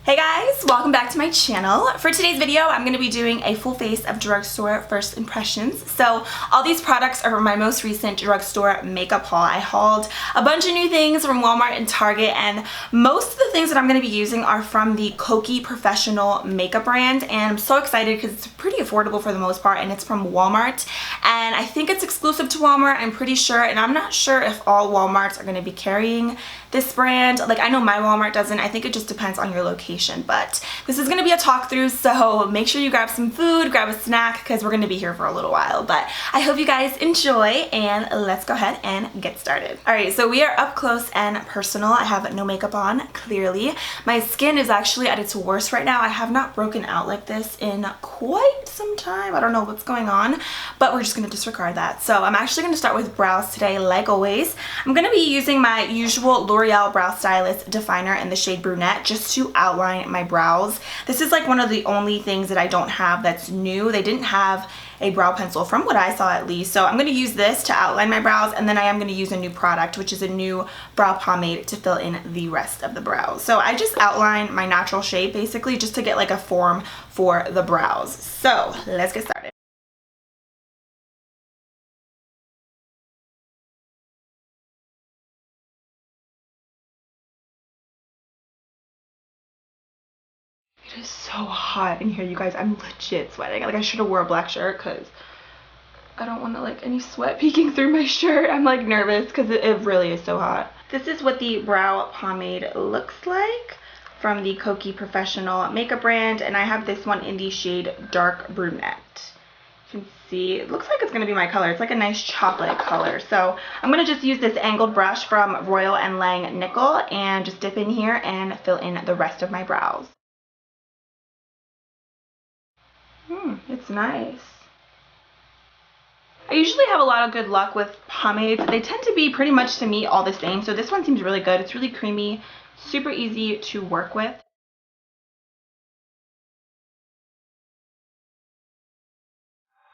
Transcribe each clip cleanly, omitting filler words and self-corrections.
Hey guys, welcome back to my channel. For today's video, I'm going to be doing a full face of drugstore first impressions. So all these products are from my most recent drugstore makeup haul. I hauled a bunch of new things from Walmart and Target, and most of the things that I'm going to be using are from the Kokie professional makeup brand, and I'm so excited because it's pretty affordable for the most part, and it's from Walmart, and I think it's exclusive to Walmart, I'm pretty sure, and I'm not sure if all Walmarts are going to be carrying this brand. Like, I know my Walmart doesn't. I think it just depends on your location, but this is going to be a talk through, so make sure you grab some food, grab a snack, because we're going to be here for a little while. But I hope you guys enjoy, and let's go ahead and get started. Alright, so we are up close and personal. I have no makeup on, clearly. My skin is actually at its worst right now. I have not broken out like this in quite some time. I don't know what's going on, but we're just going to disregard that. So I'm actually going to start with brows today, like always. I'm going to be using my usual L'Oreal Brow Stylist definer in the shade Brunette just to outline my brows. This is like one of the only things that I don't have that's new. They didn't have a brow pencil from what I saw, at least. So I'm going to use this to outline my brows, and then I am going to use a new product, which is a new brow pomade to fill in the rest of the brows. So I just outline my natural shape basically just to get like a form for the brows. So let's get started. It is so hot in here, you guys. I'm legit sweating. Like, I should have wore a black shirt because I don't want to like any sweat peeking through my shirt. I'm like nervous because it really is so hot. This is what the brow pomade looks like from the Kokie professional makeup brand, and I have this one in the shade Dark Brunette. You can see it looks like it's going to be my color. It's like a nice chocolate color. So I'm going to just use this angled brush from Royal & Lang Nickel and just dip in here and fill in the rest of my brows. It's nice. I usually have a lot of good luck with pomades. They tend to be pretty much, to me, all the same. So this one seems really good. It's really creamy, super easy to work with.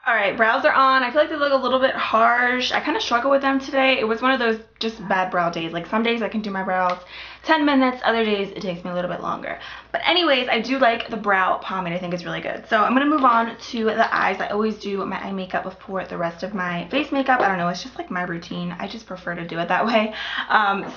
Alright, brows are on. I feel like they look a little bit harsh. I kind of struggle with them today. It was one of those just bad brow days. Like, some days I can do my brows 10 minutes, other days it takes me a little bit longer. But anyways, I do like the brow pomade. I think it's really good. So I'm going to move on to the eyes. I always do my eye makeup before the rest of my face makeup. I don't know, it's just like my routine. I just prefer to do it that way.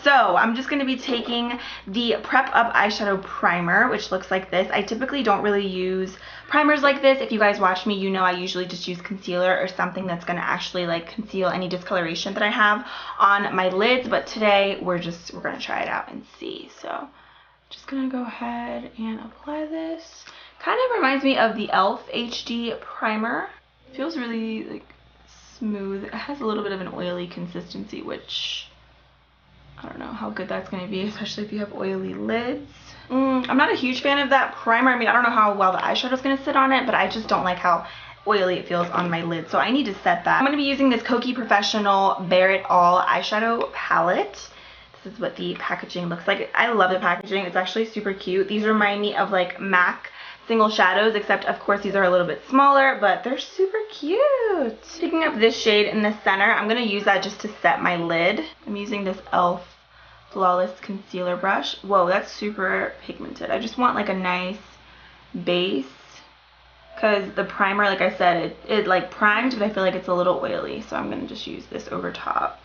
So I'm just going to be taking the Prep Up Eyeshadow Primer, which looks like this. I typically don't really use primers like this. If you guys watch me, you know I usually just use concealer or something that's going to actually like conceal any discoloration that I have on my lids, but today we're going to try it out and see. So just gonna go ahead and apply this. Kind of reminds me of the e.l.f. HD primer. Feels really like smooth. It has a little bit of an oily consistency, which I don't know how good that's going to be, especially if you have oily lids. I'm not a huge fan of that primer. I mean, I don't know how well the eyeshadow is going to sit on it, but I just don't like how oily it feels on my lid, so I need to set that. I'm going to be using this Kokie Professional Bare It All eyeshadow palette. This is what the packaging looks like. I love the packaging. It's actually super cute. These remind me of like MAC single shadows, except of course these are a little bit smaller, but they're super cute. Picking up this shade in the center, I'm going to use that just to set my lid. I'm using this e.l.f. Flawless Concealer Brush. Whoa, that's super pigmented. I just want like a nice base, because the primer, like I said, it like primed, but I feel like it's a little oily, so I'm going to just use this over top.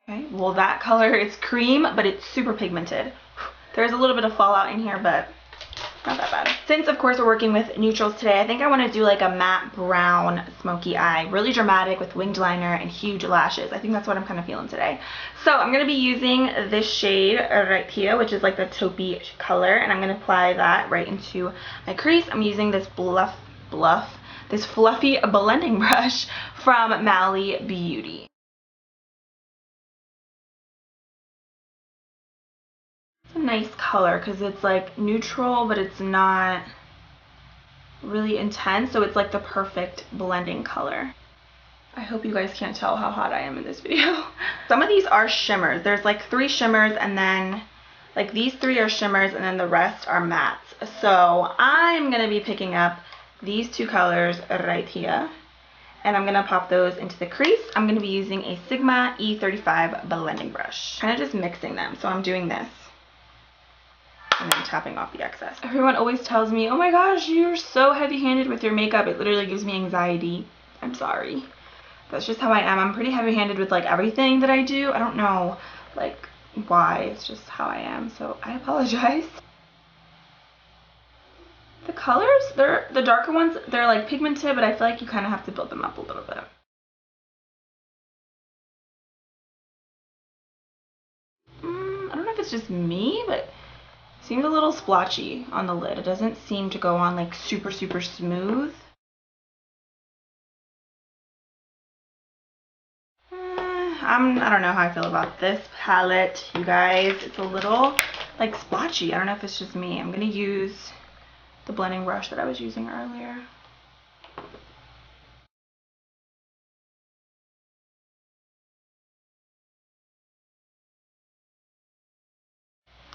Okay, well that color is cream, but it's super pigmented. There's a little bit of fallout in here, but not that bad. Since, of course, we're working with neutrals today, I think I want to do like a matte brown smoky eye. Really dramatic with winged liner and huge lashes. I think that's what I'm kind of feeling today. So I'm going to be using this shade right here, which is like the taupey color, and I'm going to apply that right into my crease. I'm using this this fluffy blending brush from Mally Beauty. It's a nice color because it's like neutral, but it's not really intense, so it's like the perfect blending color. I hope you guys can't tell how hot I am in this video. Some of these are shimmers. There's like 3 shimmers, and then like these 3 are shimmers, and then the rest are mattes. So I'm gonna be picking up these 2 colors right here, and I'm gonna pop those into the crease. I'm gonna be using a Sigma E35 blending brush. Kind of just mixing them. So I'm doing this and then tapping off the excess. Everyone always tells me, oh my gosh, you're so heavy-handed with your makeup. It literally gives me anxiety. I'm sorry. That's just how I am. I'm pretty heavy-handed with like everything that I do. I don't know like why. It's just how I am. So I apologize. The colors, they're the darker ones, they're like pigmented, but I feel like you kind of have to build them up a little bit. I don't know if it's just me, but it seems a little splotchy on the lid. It doesn't seem to go on like super smooth. I don't know how I feel about this palette, you guys. It's a little like splotchy. I don't know if it's just me. I'm gonna use the blending brush that I was using earlier.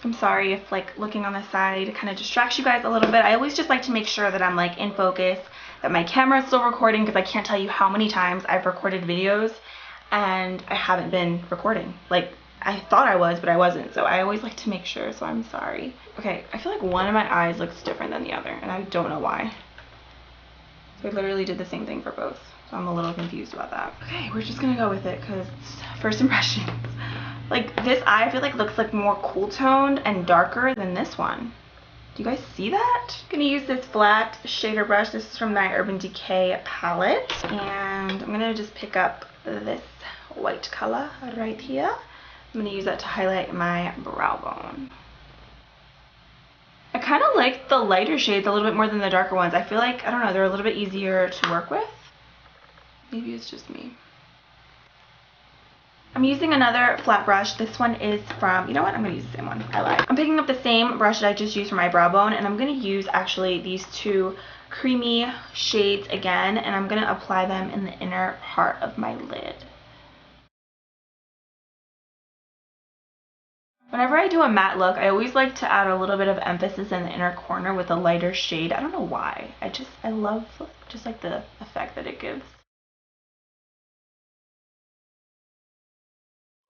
I'm sorry if like looking on the side kind of distracts you guys a little bit. I always just like to make sure that I'm like in focus, that my camera is still recording, because I can't tell you how many times I've recorded videos and I haven't been recording. Like I thought I was, but I wasn't. So I always like to make sure, so I'm sorry. Okay, I feel like one of my eyes looks different than the other and I don't know why. So I literally did the same thing for both. So I'm a little confused about that. Okay, we're just gonna go with it because it's first impressions. Like this eye I feel like looks like more cool toned and darker than this one. Do you guys see that? I'm gonna use this flat shader brush. This is from my Urban Decay palette. And I'm gonna just pick up this white color right here. I'm gonna use that to highlight my brow bone. I kind of like the lighter shades a little bit more than the darker ones. I feel like, I don't know, they're a little bit easier to work with. Maybe it's just me. I'm using another flat brush. This one is from, you know what, I'm going to use the same one. I lied. I'm picking up the same brush that I just used for my brow bone, and I'm going to use actually these two creamy shades again, and I'm going to apply them in the inner part of my lid. Whenever I do a matte look, I always like to add a little bit of emphasis in the inner corner with a lighter shade. I don't know why. I love just like the effect that it gives.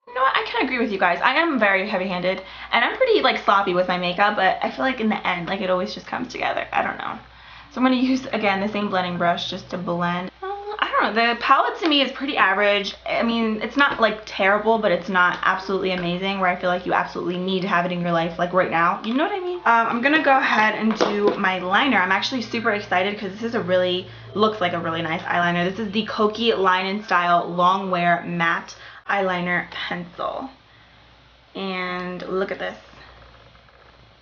You know what, I can agree with you guys. I am very heavy-handed and I'm pretty like sloppy with my makeup, but I feel like in the end, like it always just comes together. I don't know. So I'm going to use, again, the same blending brush just to blend. I don't know, the palette to me is pretty average. I mean, it's not like terrible, but it's not absolutely amazing where I feel like you absolutely need to have it in your life like right now. You know what I mean? I'm going to go ahead and do my liner. I'm actually super excited because this is looks like a really nice eyeliner. This is the Kokie Line & Style Long Wear Matte Eyeliner Pencil. And look at this.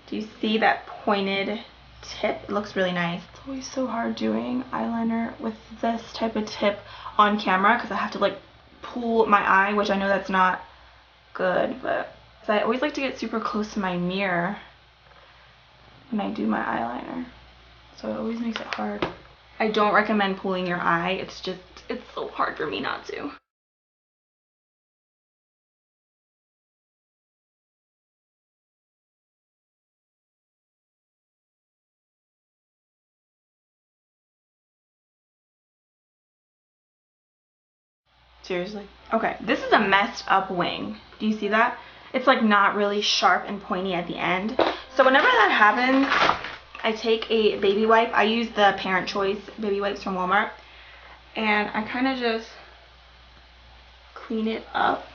Do you see that pointed tip? It looks really nice. It's always so hard doing eyeliner with this type of tip on camera because I have to like pull my eye, which I know that's not good, but I always like to get super close to my mirror when I do my eyeliner, so it always makes it hard. I don't recommend pulling your eye. It's so hard for me not to. Seriously? Okay, this is a messed up wing. Do you see that? It's like not really sharp and pointy at the end. So whenever that happens, I take a baby wipe. I use the Parent Choice baby wipes from Walmart. And I kind of just clean it up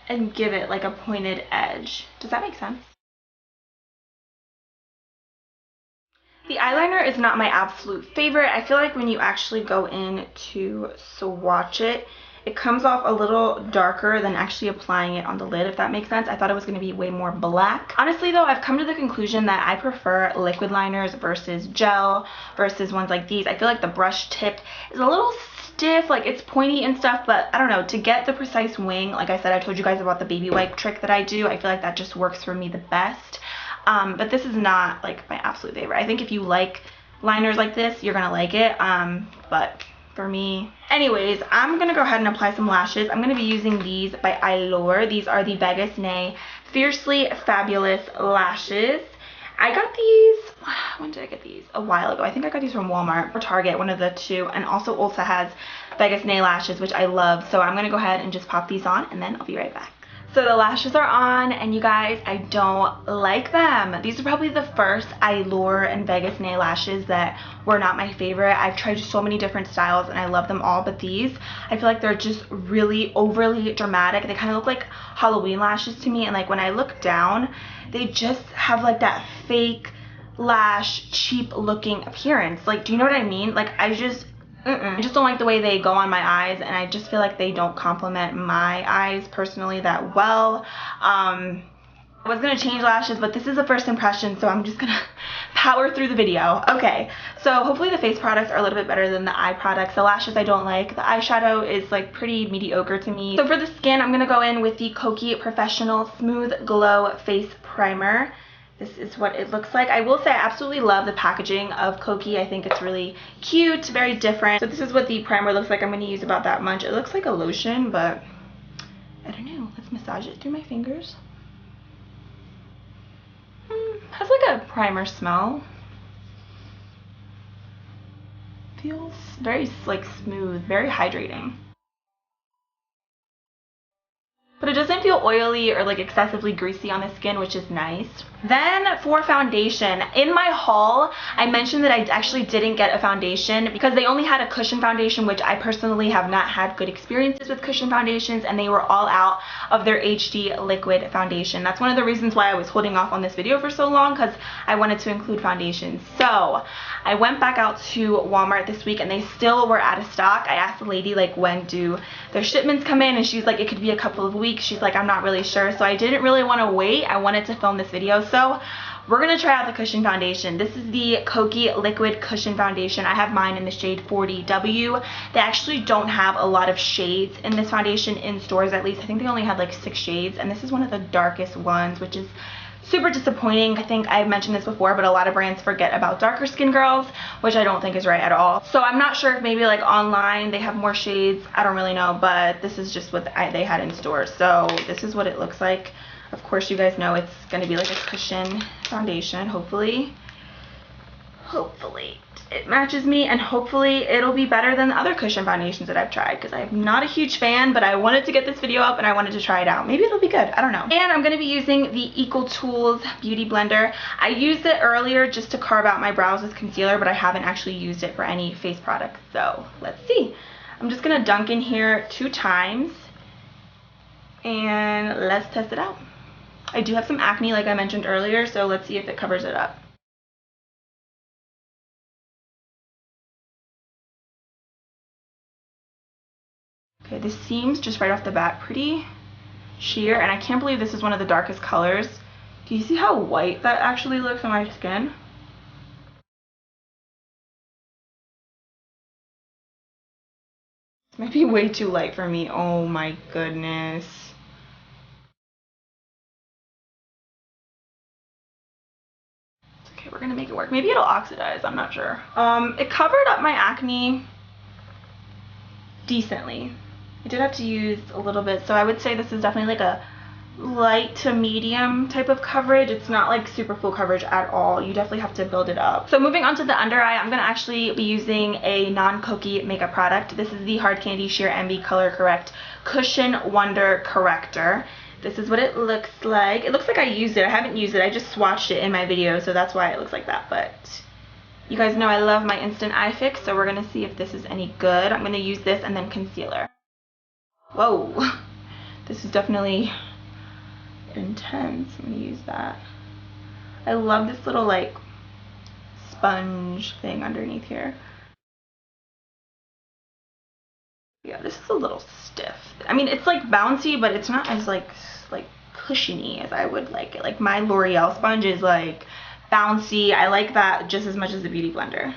and give it like a pointed edge. Does that make sense? The eyeliner is not my absolute favorite. I feel like when you actually go in to swatch it, it comes off a little darker than actually applying it on the lid, if that makes sense. I thought it was going to be way more black. Honestly though, I've come to the conclusion that I prefer liquid liners versus gel versus ones like these. I feel like the brush tip is a little stiff, like it's pointy and stuff, but I don't know, to get the precise wing, like I said, I told you guys about the baby wipe trick that I do. I feel like that just works for me the best. But this is not like my absolute favorite. I think if you like liners like this, you're gonna like it. But for me, anyways, I'm gonna go ahead and apply some lashes. I'm gonna be using these by Eyelure. These are the Beige Fiercely Fabulous lashes. I got these, when did I get these? A while ago. I think I got these from Walmart or Target, one of the two. And also Ulta has Vegas nail lashes, which I love. So I'm going to go ahead and just pop these on and then I'll be right back. So the lashes are on, and you guys, I don't like them. These are probably the first Eyelure and Vegas nail lashes that were not my favorite. I've tried so many different styles and I love them all, but these, I feel like they're just really overly dramatic. They kind of look like Halloween lashes to me, and like when I look down, they just have like that fake lash, cheap looking appearance. Like, do you know what I mean? Like, I just don't like the way they go on my eyes, and I just feel like they don't complement my eyes personally that well. I was gonna change lashes, but this is a first impression, so I'm just gonna power through the video. Okay, so hopefully the face products are a little bit better than the eye products. The lashes I don't like. The eyeshadow is like pretty mediocre to me. So for the skin, I'm gonna go in with the Kokie Professional Smooth Glow Face Primer. This is what it looks like. I will say I absolutely love the packaging of Kokie. I think it's really cute, very different. So this is what the primer looks like. I'm going to use about that much. It looks like a lotion, but I don't know. Let's massage it through my fingers. Has like a primer smell. Feels very like smooth, very hydrating. But it doesn't feel oily or like excessively greasy on the skin, which is nice. Then for foundation, in my haul, I mentioned that I actually didn't get a foundation because they only had a cushion foundation, which I personally have not had good experiences with cushion foundations, and they were all out of their HD liquid foundation. That's one of the reasons why I was holding off on this video for so long, because I wanted to include foundations. So I went back out to Walmart this week and they still were out of stock. I asked the lady like, when do their shipments come in, and she's like, it could be a couple of weeks. She's like, I'm not really sure. So I didn't really want to wait. I wanted to film this video. So we're going to try out the cushion foundation. This is the Kokie Liquid Cushion Foundation. I have mine in the shade 40W. They actually don't have a lot of shades in this foundation in stores, at least. I think they only had like 6 shades, and this is one of the darkest ones, which is super disappointing. I think I've mentioned this before, but a lot of brands forget about darker skin girls, which I don't think is right at all. So I'm not sure if maybe like online they have more shades. I don't really know, but this is just what they had in stores. So this is what it looks like. Of course, you guys know it's going to be like a cushion foundation. Hopefully it matches me, and hopefully it'll be better than the other cushion foundations that I've tried, because I'm not a huge fan, but I wanted to get this video up and I wanted to try it out. Maybe it'll be good. I don't know. And I'm going to be using the Equal Tools Beauty Blender. I used it earlier just to carve out my brows with concealer, but I haven't actually used it for any face products. So let's see. I'm just going to dunk in here 2 times and let's test it out. I do have some acne like I mentioned earlier, so let's see if it covers it up. Okay, this seems just right off the bat pretty sheer, and I can't believe this is one of the darkest colors. Do you see how white that actually looks on my skin? This might be way too light for me. Oh my goodness. It's okay, we're gonna make it work. Maybe it'll oxidize, I'm not sure. It covered up my acne decently. I did have to use a little bit, so I would say this is definitely like a light to medium type of coverage. It's not like super full coverage at all. You definitely have to build it up. So moving on to the under eye, I'm going to actually be using a non-Kokie makeup product. This is the Hard Candy Sheer MB Color Correct Cushion Wonder Corrector. This is what it looks like. It looks like I used it. I haven't used it. I just swatched it in my video, so that's why it looks like that. But you guys know I love my instant eye fix, so we're going to see if this is any good. I'm going to use this and then concealer. Whoa, this is definitely intense. I'm going to use that. I love this little like sponge thing underneath here. Yeah, this is a little stiff. I mean, it's like bouncy, but it's not as like cushiony as I would like it. Like my L'Oreal sponge is like bouncy. I like that just as much as the Beauty Blender.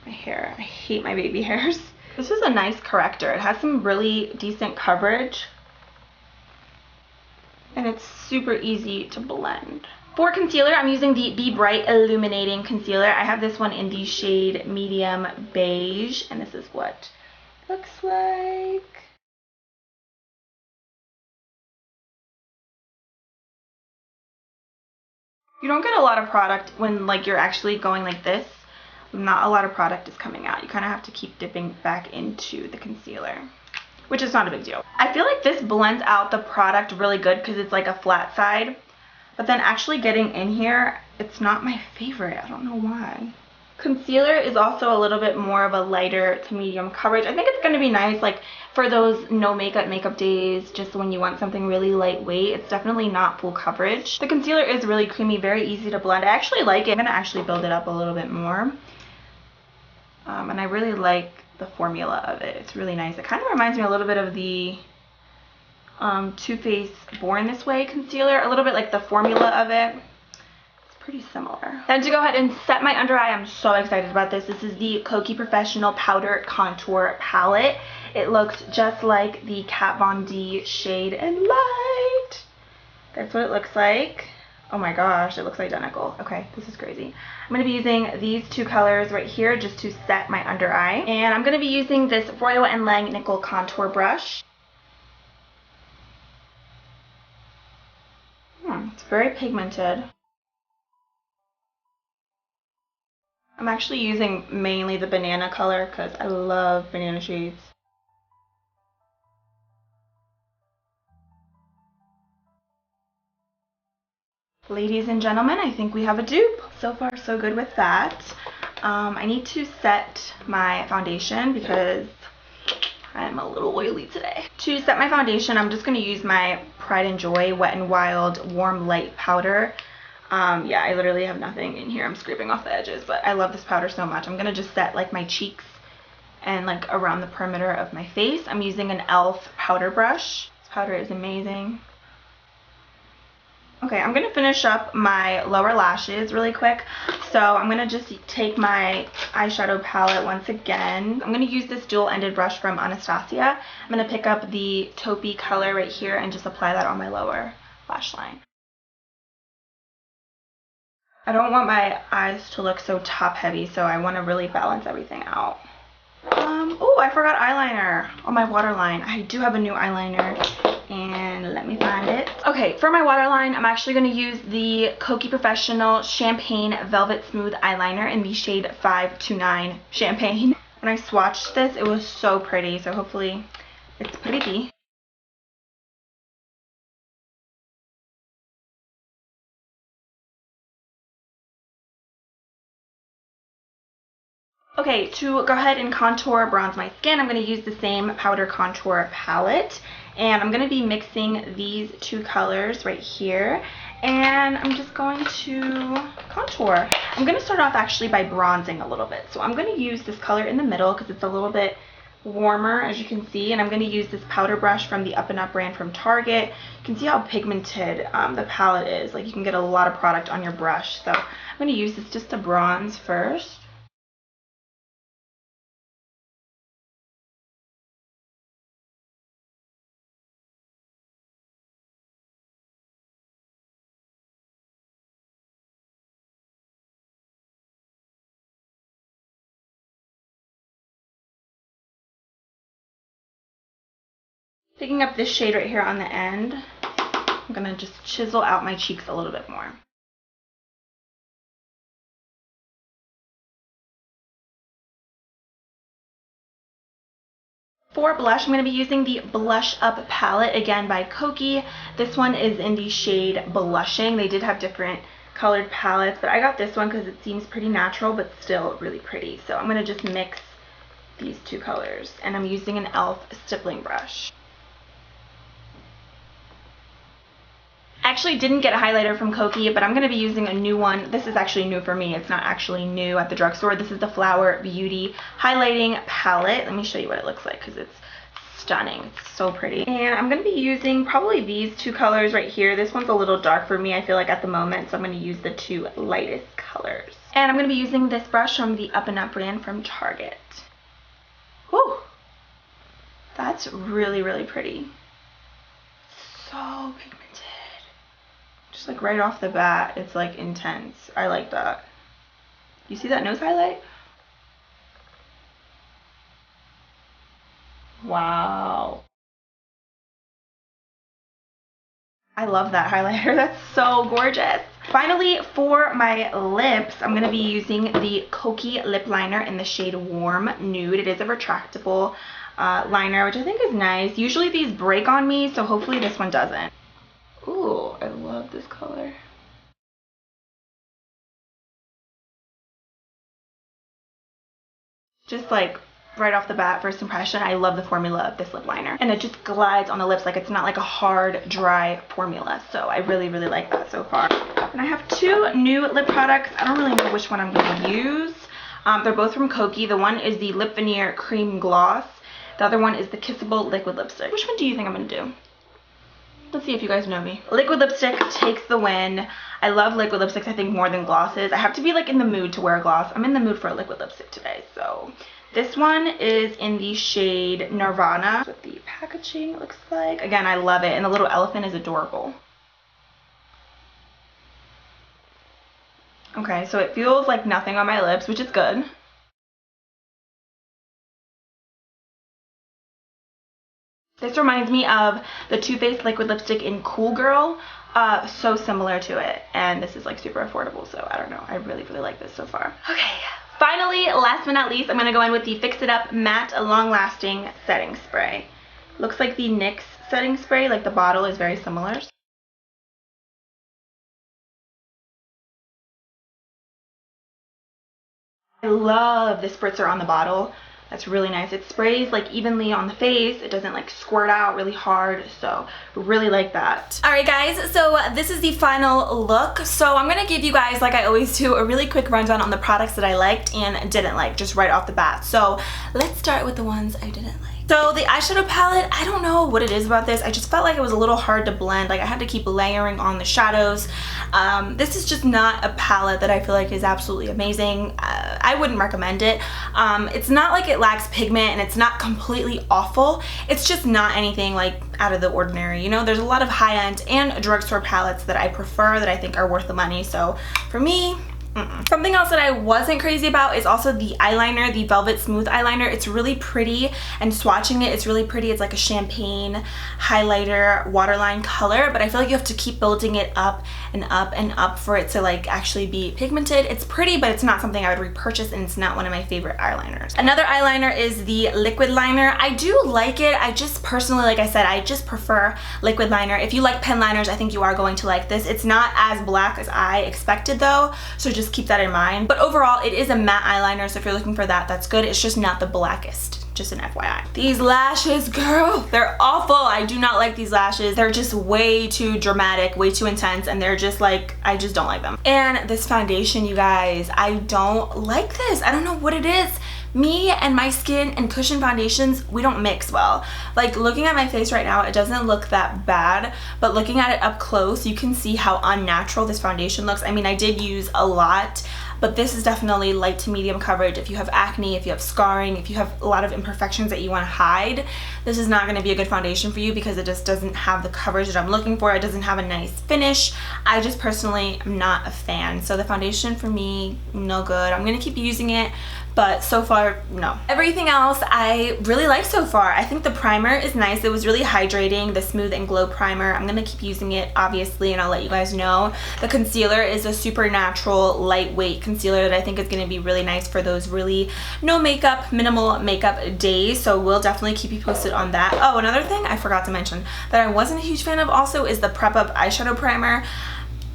My hair, I hate my baby hairs. This is a nice corrector. It has some really decent coverage, and it's super easy to blend. For concealer, I'm using the Be Bright Illuminating Concealer. I have this one in the shade Medium Beige, and this is what it looks like. You don't get a lot of product when like you're actually going like this. Not a lot of product is coming out. You kind of have to keep dipping back into the concealer, which is not a big deal. I feel like this blends out the product really good because it's like a flat side, but then actually getting in here, it's not my favorite. I don't know why. Concealer is also a little bit more of a lighter to medium coverage. I think it's going to be nice like for those no makeup days, just when you want something really lightweight. It's definitely not full coverage. The concealer is really creamy, very easy to blend. I actually like it. I'm going to actually build it up a little bit more. And I really like the formula of it. It's really nice. It kind of reminds me a little bit of the Too Faced Born This Way concealer. A little bit like the formula of it. Pretty similar. Then to go ahead and set my under eye, I'm so excited about this. This is the Kokie Professional Powder Contour Palette. It looks just like the Kat Von D Shade and Light. That's what it looks like. Oh my gosh, it looks identical. Okay, this is crazy. I'm going to be using these two colors right here just to set my under eye. And I'm going to be using this Royal & Lang Nickel Contour Brush. It's very pigmented. I'm actually using mainly the banana color because I love banana shades. Ladies and gentlemen, I think we have a dupe. So far, so good with that. I need to set my foundation because I'm a little oily today. To set my foundation, I'm just going to use my Pride and Joy Wet n Wild Warm Light Powder. Yeah, I literally have nothing in here. I'm scraping off the edges, but I love this powder so much. I'm going to just set like my cheeks and like around the perimeter of my face. I'm using an e.l.f. powder brush. This powder is amazing. Okay, I'm going to finish up my lower lashes really quick. So I'm going to just take my eyeshadow palette once again. I'm going to use this dual-ended brush from Anastasia. I'm going to pick up the taupey color right here and just apply that on my lower lash line. I don't want my eyes to look so top heavy, so I want to really balance everything out. Oh, I forgot eyeliner on my waterline. I do have a new eyeliner, and let me find it. Okay, for my waterline, I'm actually going to use the Kokie Professional Champagne Velvet Smooth Eyeliner in the shade 529 Champagne. When I swatched this, it was so pretty, so hopefully it's pretty. Okay, to go ahead and contour bronze my skin, I'm going to use the same powder contour palette. And I'm going to be mixing these two colors right here. And I'm just going to contour. I'm going to start off actually by bronzing a little bit. So I'm going to use this color in the middle because it's a little bit warmer, as you can see. And I'm going to use this powder brush from the Up and Up brand from Target. You can see how pigmented the palette is. Like, you can get a lot of product on your brush. So I'm going to use this just to bronze first. Picking up this shade right here on the end, I'm going to just chisel out my cheeks a little bit more. For blush, I'm going to be using the Blush Up palette, again by Kokie. This one is in the shade Blushing. They did have different colored palettes, but I got this one because it seems pretty natural, but still really pretty. So I'm going to just mix these two colors, and I'm using an e.l.f. stippling brush. I actually didn't get a highlighter from Kokie, but I'm going to be using a new one. This is actually new for me. It's not actually new at the drugstore. This is the Flower Beauty Highlighting Palette. Let me show you what it looks like because it's stunning. It's so pretty. And I'm going to be using probably these two colors right here. This one's a little dark for me, I feel like, at the moment, so I'm going to use the two lightest colors. And I'm going to be using this brush from the Up and Up brand from Target. Whew! That's really, really pretty. So pigmented. Just like right off the bat, it's like intense. I like that. You see that nose highlight? Wow. I love that highlighter. That's so gorgeous. Finally, for my lips, I'm going to be using the Kokie lip liner in the shade Warm Nude. It is a retractable liner, which I think is nice. Usually these break on me, so hopefully this one doesn't. Ooh, I love this color. Just like right off the bat, first impression, I love the formula of this lip liner. And it just glides on the lips, like it's not like a hard, dry formula. So I really, really like that so far. And I have two new lip products. I don't really know which one I'm going to use. They're both from Kokie. The one is the Lip Veneer Cream Gloss. The other one is the Kissable Liquid Lipstick. Which one do you think I'm going to do? Let's see if you guys know me. Liquid lipstick takes the win. I love liquid lipsticks, I think, more than glosses. I have to be like in the mood to wear a gloss. I'm in the mood for a liquid lipstick today. So this one is in the shade Nirvana. That's what the packaging looks like. Again, I love it. And the little elephant is adorable. Okay, so it feels like nothing on my lips, which is good. This reminds me of the Too Faced liquid lipstick in Cool Girl. So similar to it. And this is like super affordable, so I don't know. I really, really like this so far. Okay, finally, last but not least, I'm going to go in with the Fix It Up Matte Long Lasting Setting Spray. Looks like the NYX setting spray, like the bottle is very similar. I love the spritzer on the bottle. That's really nice. It sprays like evenly on the face. It doesn't like squirt out really hard, so really like that. Alright guys, so this is the final look. So I'm gonna give you guys, like I always do, a really quick rundown on the products that I liked and didn't like, just right off the bat. So let's start with the ones I didn't like. So the eyeshadow palette, I don't know what it is about this. I just felt like it was a little hard to blend. Like I had to keep layering on the shadows. This is just not a palette that I feel like is absolutely amazing. I wouldn't recommend it. It's not like it lacks pigment and it's not completely awful. It's just not anything like out of the ordinary. You know, there's a lot of high-end and drugstore palettes that I prefer that I think are worth the money. So for me, Something else that I wasn't crazy about is also the eyeliner, the Velvet Smooth eyeliner. It's really pretty, and swatching it's really pretty. It's like a champagne highlighter waterline color, but I feel like you have to keep building it up and up and up for it to like actually be pigmented. It's pretty, but it's not something I would repurchase, and it's not one of my favorite eyeliners. Another eyeliner is the liquid liner. I do like it. I just personally, like I said, I just prefer liquid liner. If you like pen liners, I think you are going to like this. It's not as black as I expected though, so just keep that in mind. But overall, it is a matte eyeliner, so if you're looking for that, that's good. It's just not the blackest, just an FYI. These lashes, girl, they're awful. I do not like these lashes. They're just way too dramatic, way too intense, and they're just like, I just don't like them. And this foundation, you guys, I don't like this. I don't know what it is. Me and my skin and cushion foundations, we don't mix well. Like looking at my face right now, it doesn't look that bad, but looking at it up close, you can see how unnatural this foundation looks. I mean, I did use a lot, but this is definitely light to medium coverage. If you have acne, if you have scarring, if you have a lot of imperfections that you want to hide, this is not going to be a good foundation for you because it just doesn't have the coverage that I'm looking for. It doesn't have a nice finish. I just personally am not a fan. So the foundation for me, no good. I'm going to keep using it, but so far, no. Everything else I really like so far. I think the primer is nice. It was really hydrating, the Smooth and Glow primer. I'm gonna keep using it, obviously, and I'll let you guys know. The concealer is a super natural, lightweight concealer that I think is gonna be really nice for those really no makeup, minimal makeup days, so we'll definitely keep you posted on that. Oh, another thing I forgot to mention that I wasn't a huge fan of also is the Prep Up eyeshadow primer.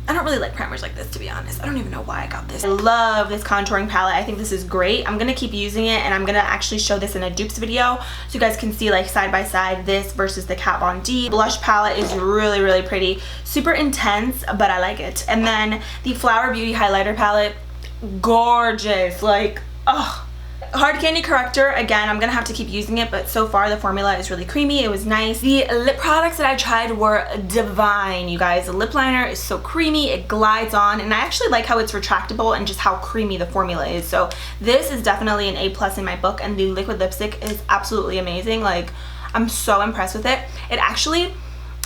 I don't really like primers like this, to be honest. I don't even know why I got this. I love this contouring palette. I think this is great. I'm gonna keep using it, and I'm gonna actually show this in a dupes video so you guys can see like side by side this versus the Kat Von D. Blush palette is really, really pretty. Super intense, but I like it. And then the Flower Beauty highlighter palette, gorgeous. Like, oh. Hard Candy Corrector, again, I'm gonna have to keep using it, but so far the formula is really creamy. It was nice. The lip products that I tried were divine, you guys. The lip liner is so creamy, it glides on, and I actually like how it's retractable and just how creamy the formula is. So this is definitely an A+ in my book, and the liquid lipstick is absolutely amazing. Like, I'm so impressed with it. It actually,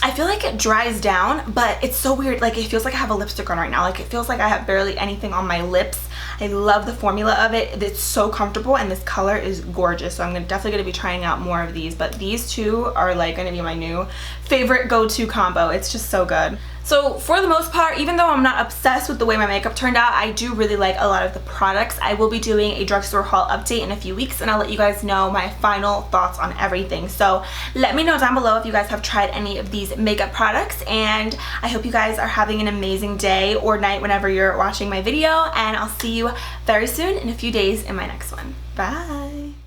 I feel like it dries down, but it's so weird. Like, it feels like I have a lipstick on right now. Like, it feels like I have barely anything on my lips. I love the formula of it. It's so comfortable, and this color is gorgeous. So I'm definitely gonna be trying out more of these, but these two are like gonna be my new favorite go-to combo. It's just so good. So for the most part, even though I'm not obsessed with the way my makeup turned out, I do really like a lot of the products. I will be doing a drugstore haul update in a few weeks, and I'll let you guys know my final thoughts on everything. So let me know down below if you guys have tried any of these makeup products, and I hope you guys are having an amazing day or night whenever you're watching my video, and I'll see you very soon in a few days in my next one. Bye!